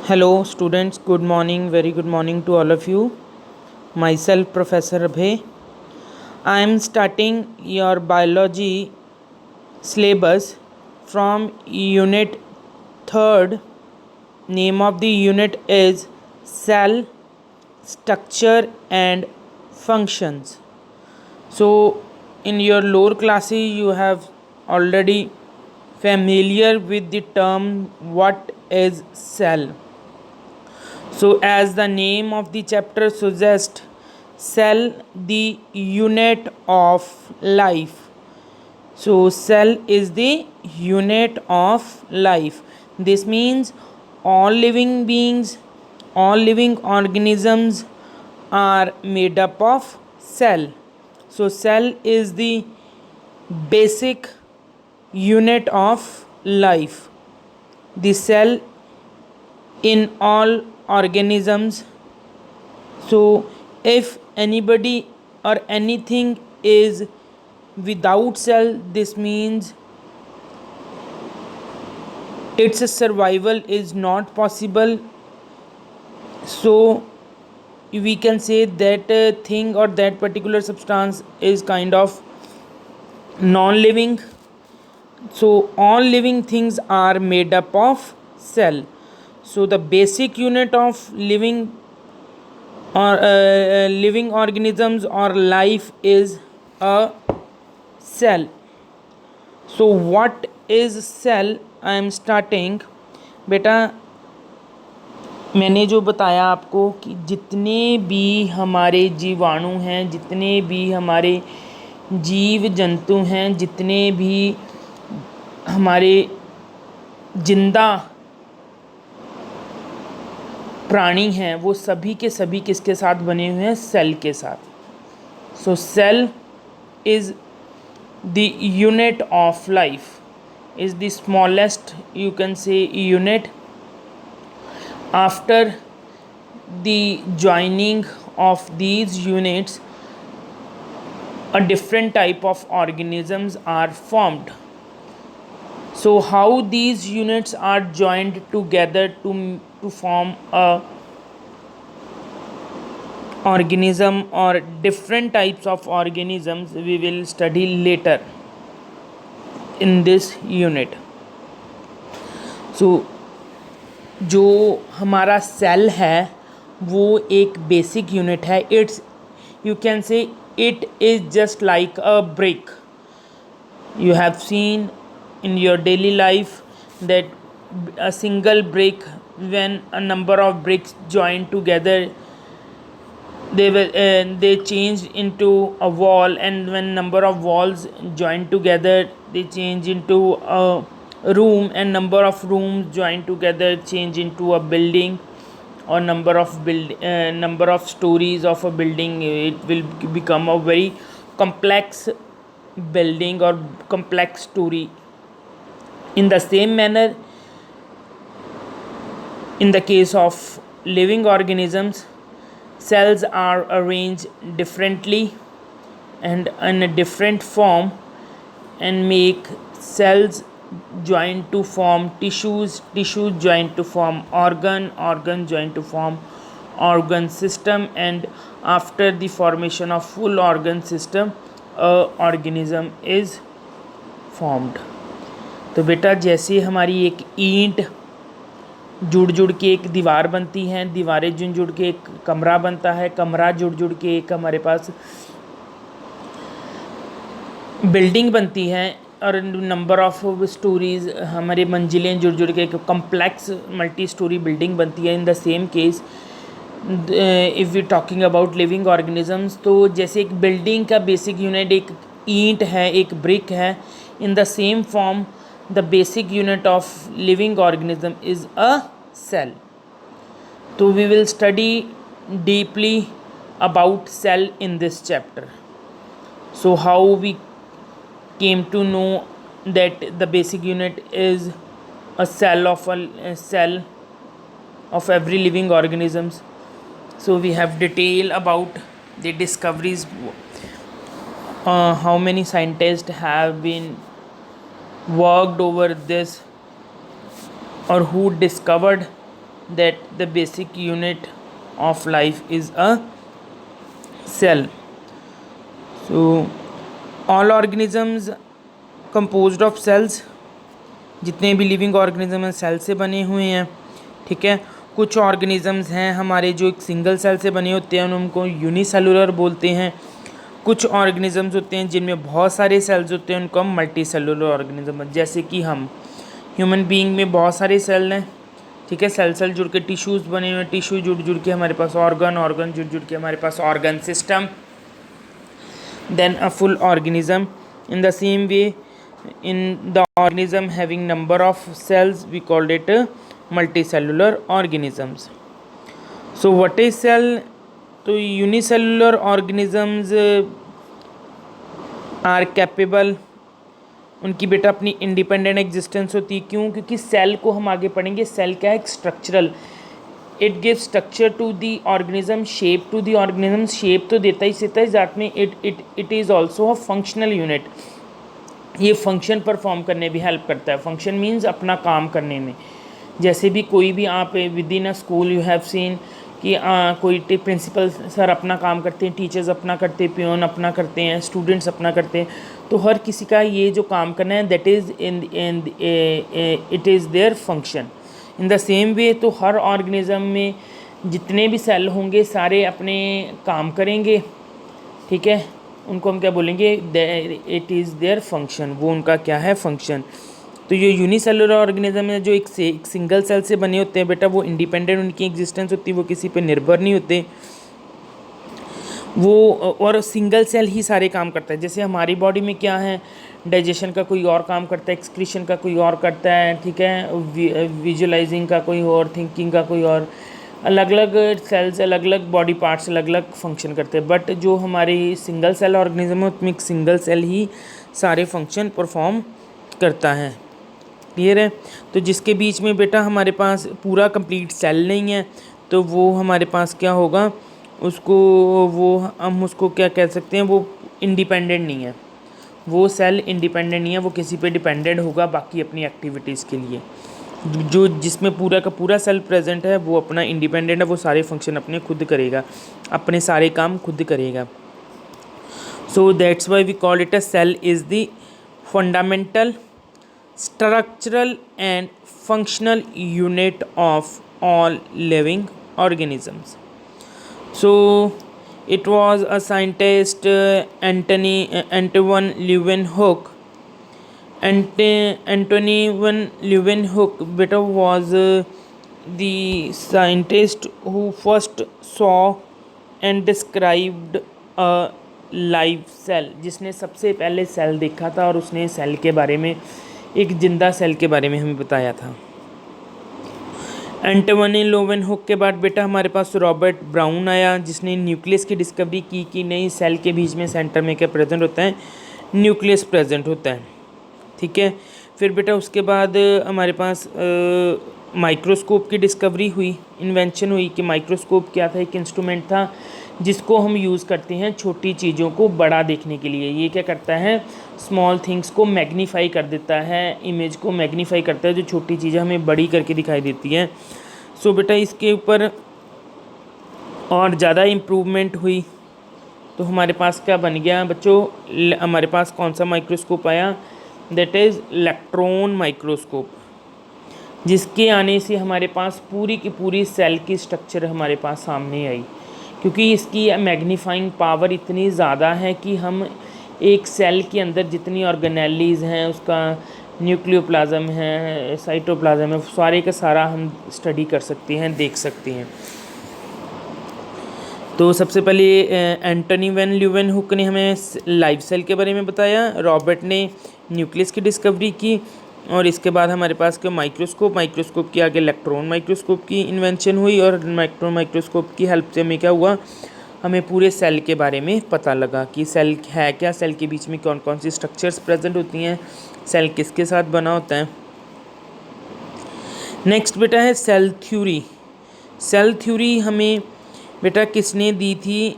Hello, students. Good morning. Very good morning to all of you. Myself, Professor Abhay. I am starting your biology syllabus from Unit 3rd. Name of the unit is Cell Structure and Functions. So, in your lower classes, you have already familiar with the term what is cell. So, as the name of the chapter suggests, cell the unit of life. So, cell is the unit of life. This means all living beings, all living organisms are made up of cell. So, cell is the basic unit of life. The cell in all organisms. So, if anybody or anything is without cell, this means its survival is not possible. So, we can say that thing or that particular substance is kind of non living. So, all living things are made up of cell. So, the basic unit of living organisms or life is a cell. So what is cell? I am starting. बेटा मैंने जो बताया आपको कि जितने भी हमारे जीवाणु हैं, जितने भी हमारे जीव जंतु हैं, जितने भी हमारे जिंदा प्राणी हैं, वो सभी के सभी किसके साथ बने हुए हैं? सेल के साथ. So cell is the unit of life, is the smallest, you can say, unit. After the joining of these units, a different type of organisms are formed. So how these units are joined together to form a organism or different types of organisms we will study later in this unit. So जो हमारा cell है वो एक basic unit है. It's, you can say it is just like a brick. You have seen in your daily life that a single brick, when a number of bricks join together, they change into a wall, and when number of walls join together they change into a room, and number of rooms join together change into a building, or number of stories of a building, it will become a very complex building or complex story. In the same manner, in the case of living organisms, cells are arranged differently and in a different form, and make cells join to form tissues, tissues join to form organ join to form organ system, and after the formation of full organ system, a organism is formed. तो बेटा जैसे हमारी एक ईंट जुड़ के एक दीवार बनती हैं, दीवारें जुड़ के एक कमरा बनता है, कमरा जुड़ के एक हमारे पास बिल्डिंग बनती है, और नंबर ऑफ स्टोरीज, हमारे मंजिलें जुड़ के एक कम्प्लेक्स मल्टी स्टोरी बिल्डिंग बनती है. In the same case if we talking about living organisms, तो जैसे एक बिल्डिंग का बेसिक यूनिट एक ईंट है, एक ब्रिक है, in the same form the basic unit of living organism is a cell. So we will study deeply about cell in this chapter. So how we came to know that the basic unit is a cell of every living organisms. So we have detail about the discoveries, how many scientists have been worked over this, or who discovered that the basic unit of life is a cell. So all organisms composed of cells, जितने भी living organism हैं cell से बने हुए हैं, ठीक है। कुछ ऑर्गेनिजम्स हैं हमारे जो एक सिंगल सेल से बने होते हैं, उनको यूनिसेलुलर बोलते हैं। कुछ ऑर्गेनिजम्स होते हैं जिनमें बहुत सारे सेल्स होते हैं, उनको हम मल्टी सेलुलर ऑर्गेनिज्म, जैसे कि हम ह्यूमन बीइंग में बहुत सारे सेल हैं, ठीक है। सेल जुड़ के टिश्यूज़ बने हुए हैं, टिश्यू जुड़ के हमारे पास ऑर्गन जुड़ के हमारे पास organ system, then a full organism. In the same way in the organism having number of cells we called it multicellular organisms. So what is cell? तो unicellular organisms are capable, उनकी बेटा अपनी independent existence होती है। क्यों? क्योंकि cell को हम आगे पढ़ेंगे, सेल क्या है? एक structural, it give structure to the organism, shape to the organism, shape तो देता ही दैट में it is also a functional unit. ये फंक्शन परफॉर्म करने भी हेल्प करता है। फंक्शन मीन्स अपना काम करने में। जैसे भी कोई भी आप with in a school you have seen कि कोई प्रिंसिपल सर अपना काम करते हैं, टीचर्स अपना करते हैं, पियोन अपना करते हैं, स्टूडेंट्स अपना करते हैं। तो हर किसी का ये जो काम करना है that is it is their function. In the same वे तो हर ऑर्गेनिज्म में जितने भी सेल होंगे सारे अपने काम करेंगे, ठीक है। उनको हम क्या बोलेंगे? इट इज़ देयर फंक्शन, वो उनका क्या है? फंक्शन। तो ये यूनिसेलुलर ऑर्गेनिज्म है जो एक सिंगल सेल से बने होते हैं बेटा, वो इंडिपेंडेंट उनकी एग्जिस्टेंस होती है, वो किसी पे निर्भर नहीं होते वो, और सिंगल सेल ही सारे काम करता है। जैसे हमारी बॉडी में क्या है, डाइजेशन का कोई और काम करता है, एक्सक्रीशन का कोई और करता है, ठीक है, विजुअलाइजिंग का कोई और, थिंकिंग का कोई और, अलग अलग सेल्स अलग अलग बॉडी पार्ट्स अलग अलग फंक्शन करते हैं। बट जो हमारी सिंगल सेल ऑर्गेनिज्म है उसमें एक सिंगल सेल ही सारे फंक्शन परफॉर्म करता है। क्लियर है? तो जिसके बीच में बेटा हमारे पास पूरा कंप्लीट सेल नहीं है तो वो हमारे पास क्या होगा, उसको वो हम उसको क्या कह सकते हैं, वो इंडिपेंडेंट नहीं है, वो सेल इंडिपेंडेंट नहीं है, वो किसी पे डिपेंडेंट होगा बाकी अपनी एक्टिविटीज़ के लिए। जो जिसमें पूरा का पूरा सेल प्रेजेंट है वो अपना इंडिपेंडेंट है, वो सारे फंक्शन अपने खुद करेगा, अपने सारे काम खुद करेगा। So that's why we call it a cell is the fundamental structural and functional unit of all living organisms. So it was a scientist Antoine Leeuwenhoek. Antoine Leeuwenhoek beta was the scientist who first saw and described a live cell, जिसने सबसे पहले cell देखा था और उसने cell के बारे में, एक जिंदा सेल के बारे में हमें बताया था। एंटोनी लोवेनहुक के बाद बेटा हमारे पास रॉबर्ट ब्राउन आया, जिसने न्यूक्लियस की डिस्कवरी की कि नई सेल के बीच में सेंटर में क्या प्रेजेंट होता है, न्यूक्लियस प्रेजेंट होता है, ठीक है। फिर बेटा उसके बाद हमारे पास माइक्रोस्कोप की डिस्कवरी हुई, इन्वेंशन हुई कि माइक्रोस्कोप क्या था, एक इंस्ट्रूमेंट था जिसको हम यूज़ करते हैं छोटी चीज़ों को बड़ा देखने के लिए। ये क्या करता है, स्मॉल थिंग्स को मैग्नीफाई कर देता है, इमेज को मैग्नीफाई करता है, जो छोटी चीज़ें हमें बड़ी करके दिखाई देती हैं। सो बेटा इसके ऊपर और ज़्यादा इम्प्रूवमेंट हुई तो हमारे पास क्या बन गया बच्चों, हमारे पास कौन सा माइक्रोस्कोप आया, दैट इज़ इलेक्ट्रॉन माइक्रोस्कोप, जिसके आने से हमारे पास पूरी की पूरी सेल की स्ट्रक्चर हमारे पास सामने आई। क्योंकि इसकी मैग्नीफाइंग पावर इतनी ज़्यादा है कि हम एक सेल के अंदर जितनी ऑर्गेनेलीज़ हैं, उसका न्यूक्लियोप्लाज्म है, साइटोप्लाज्म है, सारे का सारा हम स्टडी कर सकते हैं, देख सकते हैं। तो सबसे पहले एंटोनी वैन ल्यूवेनहुक ने हमें लाइव सेल के बारे में बताया, रॉबर्ट ने न्यूक्लियस की डिस्कवरी की, और इसके बाद हमारे पास क्या माइक्रोस्कोप के आगे इलेक्ट्रॉन माइक्रोस्कोप की इन्वेंशन हुई, और माइक्रोस्कोप की हेल्प से हमें क्या हुआ, हमें पूरे सेल के बारे में पता लगा कि सेल है क्या, सेल के बीच में कौन कौन सी स्ट्रक्चर्स प्रेजेंट होती हैं, सेल किसके साथ बना होता है। नेक्स्ट बेटा है सेल थ्योरी। सेल थ्योरी हमें बेटा किसने दी थी,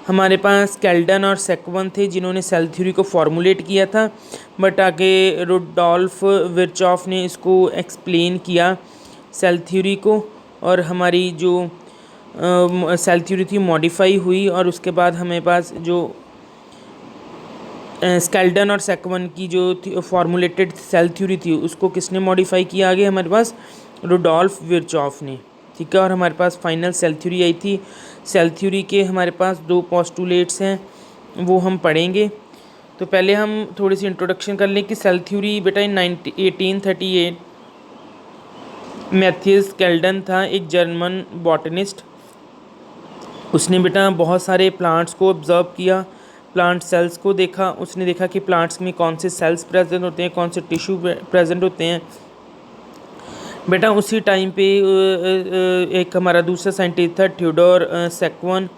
हमारे पास कैल्डन और सेक्वन थे जिन्होंने सेल थ्योरी को फॉर्मुलेट किया था, बट आगे रुडोल्फ विर्चॉफ ने इसको एक्सप्लेन किया सेल थ्योरी को, और हमारी जो सेल थ्योरी थी मॉडिफाई हुई, और उसके बाद हमें पास जो स्केल्डन और सेकवन की जो फॉर्मुलेटेड सेल थ्योरी थी उसको किसने मॉडिफाई किया आगे हमारे पास, रुडोल्फ विर्चॉफ ने। ठीक है, और हमारे पास फाइनल सेल थ्योरी आई थी। सेल थ्योरी के हमारे पास 2 पोस्टुलेट्स हैं, वो हम पढ़ेंगे। तो पहले हम थोड़ी सी इंट्रोडक्शन कर लें कि सेल थ्योरी बेटा इन 1838 मैथियस स्केल्डन था, एक जर्मन बॉटनिस्ट। उसने बेटा बहुत सारे प्लांट्स को ऑब्जर्व किया, प्लांट सेल्स को देखा। उसने देखा कि प्लांट्स में कौन से सेल्स प्रेजेंट होते हैं, कौन से टिश्यू प्रेजेंट होते हैं। बेटा उसी टाइम पे एक हमारा दूसरा साइंटिस्ट था थ्योडोर सेक्वन,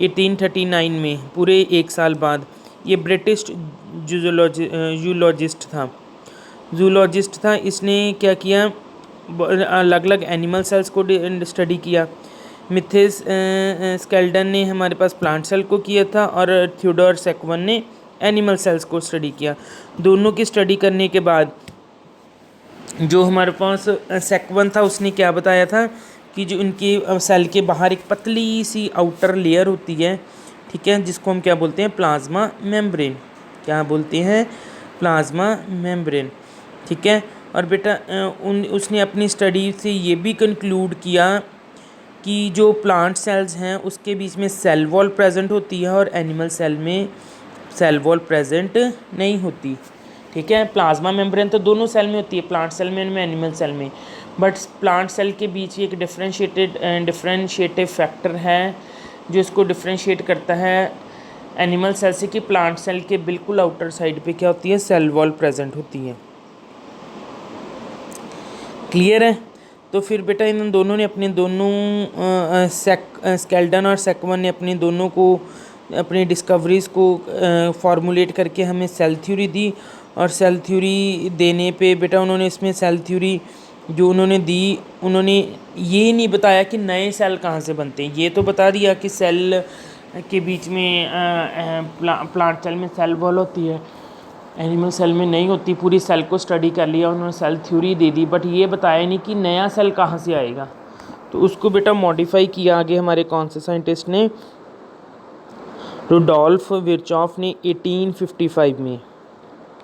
1839 में, पूरे 1 साल बाद। ये ब्रिटिश जूलॉजिस्ट था। इसने क्या किया, अलग अलग एनिमल सेल्स को स्टडी किया। मिथेस स्केल्डन ने हमारे पास प्लांट सेल को किया था, और थ्योडोर सेक्वन ने एनिमल सेल्स को स्टडी किया। दोनों की स्टडी करने के बाद जो हमारे पास सेक्वन था उसने क्या बताया था कि जो इनकी सेल के बाहर एक पतली सी आउटर लेयर होती है, ठीक है, जिसको हम क्या बोलते हैं, प्लाज्मा मेम्ब्रेन। क्या बोलते हैं, प्लाज्मा मेम्ब्रेन। ठीक है, और बेटा उसने अपनी स्टडी से ये भी कंक्लूड किया कि जो प्लांट सेल्स हैं उसके बीच में सेल वॉल प्रेजेंट होती है, और एनिमल सेल में सेल वॉल प्रेजेंट नहीं होती। ठीक है, प्लाज्मा मेम्ब्रेन तो दोनों सेल में होती है, प्लांट सेल में एनिमल सेल में, बट प्लांट सेल के बीच एक डिफरेंशिएटिव फैक्टर है जो इसको डिफरेंशिएट करता है एनिमल सेल से, कि प्लांट सेल के बिल्कुल आउटर साइड पे क्या होती है, सेल वॉल प्रेजेंट होती है। क्लियर है। तो फिर बेटा इन दोनों ने अपने दोनों स्केल्डन और सेक्वन ने अपने दोनों को अपनी डिस्कवरीज़ को फॉर्मुलेट करके हमें सेल थ्योरी दी, और सेल थ्योरी देने पे बेटा उन्होंने इसमें सेल थ्योरी जो उन्होंने दी, उन्होंने ये नहीं बताया कि नए सेल कहाँ से बनते हैं। ये तो बता दिया कि सेल के बीच में प्लांट सेल में सेल वॉल होती है, एनिमल सेल में नहीं होती। पूरी सेल को स्टडी कर लिया उन्होंने, सेल थ्योरी दे दी, बट ये बताया नहीं कि नया सेल कहाँ से आएगा। तो उसको बेटा मॉडिफाई किया आगे हमारे कौन से साइंटिस्ट ने, रुडोल्फ विर्चॉफ ने 1855 में।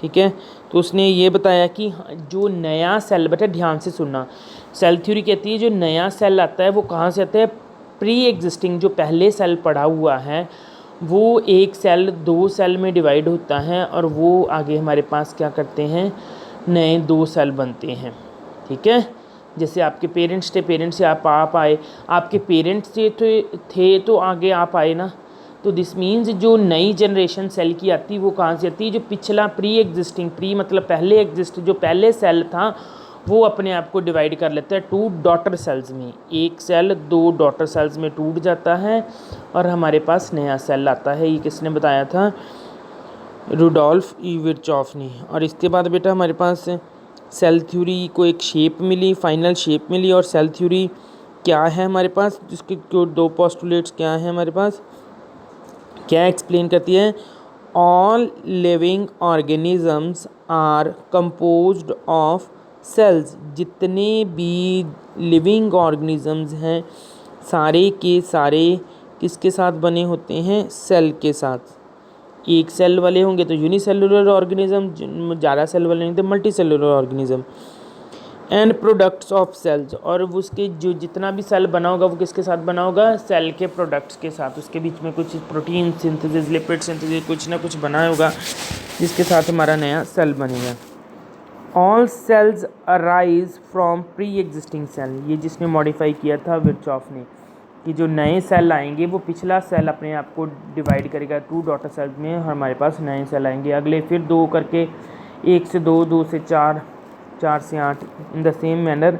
ठीक है, तो उसने ये बताया कि जो नया सेल, बेटा ध्यान से सुनना, सेल थ्योरी कहती है जो नया सेल आता है वो कहाँ से आता है, प्री एग्जिस्टिंग जो पहले सेल पड़ा हुआ है वो एक सेल 2 सेल में डिवाइड होता है, और वो आगे हमारे पास क्या करते हैं, नए 2 सेल बनते हैं। ठीक है, जैसे आपके पेरेंट्स थे, पेरेंट्स से आप आए, आपके पेरेंट्स से थे तो आगे आप आए ना। तो दिस मीन्स जो नई जनरेशन सेल की आती है वो कहाँ से आती है, जो पिछला प्री एग्जिस्टिंग, प्री मतलब पहले एग्जिस्ट, जो पहले सेल था वो अपने आप को डिवाइड कर लेता है 2 डॉटर सेल्स में। एक सेल 2 डॉटर सेल्स में टूट जाता है और हमारे पास नया सेल आता है। ये किसने बताया था, रुडोल्फ विर्चॉफ ने। और इसके बाद बेटा हमारे पास सेल थ्योरी को एक शेप मिली, फाइनल शेप मिली। और सेल थ्योरी क्या है हमारे पास, जिसके 2 पोस्टुलेट्स क्या है हमारे पास, क्या एक्सप्लेन करती है, all living organisms are composed of cells. जितने भी लिविंग ऑर्गेनिजम्स हैं सारे के सारे किसके साथ बने होते हैं, सेल के साथ। एक सेल वाले होंगे तो यूनिसेलुलर ऑर्गेनिज्म, ज़्यादा सेल वाले होंगे तो multicellular organism. And products of cells, और उसके जो जितना भी सेल बना होगा वो किसके साथ बना होगा, सेल के प्रोडक्ट्स के साथ। उसके बीच में कुछ प्रोटीन सिंथेसिस, लिपिड सिंथेसिस, कुछ ना कुछ बना होगा जिसके साथ हमारा नया सेल बनेगा। All cells arise from pre existing cell, ये जिसने मॉडिफाई किया था विर्चॉफ ने, कि जो नए सेल आएंगे वो पिछला सेल अपने आप को डिवाइड करेगा 2 डॉटर सेल्स में, हमारे पास नए सेल आएंगे। अगले फिर 2 करके, 1 से 2, 2 से 4, 4 से 8, in the same manner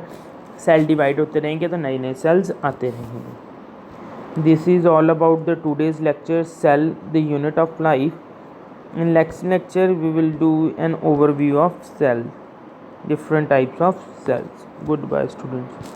cell divide होते रहेंगे तो नए नए सेल्स आते रहेंगे। This is all about the today's lecture, cell the unit of life. In next lecture we will do an overview of cells, different types of cells. Goodbye students.